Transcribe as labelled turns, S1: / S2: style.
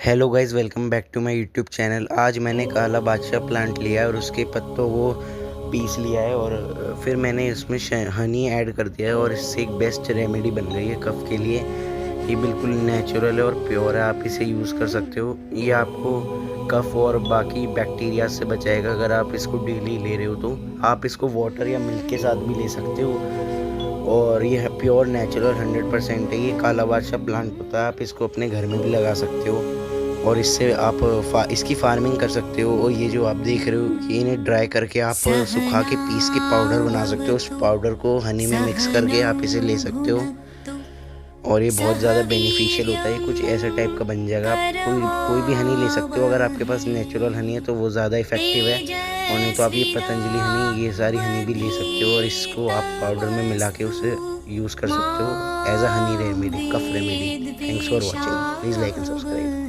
S1: Hello guys, welcome back to my YouTube channel. आज मैंने काला बादशाह प्लांट लिया है और उसके पत्तों को पीस लिया है और फिर मैंने इसमें हनी ऐड कर दिया है और इससे एक बेस्ट रेमेडी बन गई है कफ़ के लिए। ये बिल्कुल नेचुरल है और प्योर है, आप इसे यूज़ कर सकते हो। ये आपको कफ़ और बाकी बैक्टीरिया से बचाएगा। अगर आप इसको डेली ले रहे हो तो आप इसको वाटर या मिल्क के साथ भी ले सकते हो। और ये है प्योर नेचुरल 100% है। ये काला बादशाह प्लांट होता है, आप इसको अपने घर में भी लगा सकते हो और इससे आप इसकी फार्मिंग कर सकते हो। और ये जो आप देख रहे हो, ये इन्हें ड्राई करके आप सुखा के पीस के पाउडर बना सकते हो। उस पाउडर को हनी में मिक्स करके आप इसे ले सकते हो और ये बहुत ज़्यादा बेनिफिशियल होता है। कुछ ऐसा टाइप का बन जाएगा। आप कोई भी हनी ले सकते हो। अगर आपके पास नेचुरल हनी है तो वो ज़्यादा इफेक्टिव है, और नहीं तो आप ये पतंजलि हनी, ये सारी हनी भी ले सकते हो और इसको आप पाउडर में मिला के उसे यूज़ कर सकते हो as a honey remedy, cough remedy. Thanks for watching. Please like and subscribe.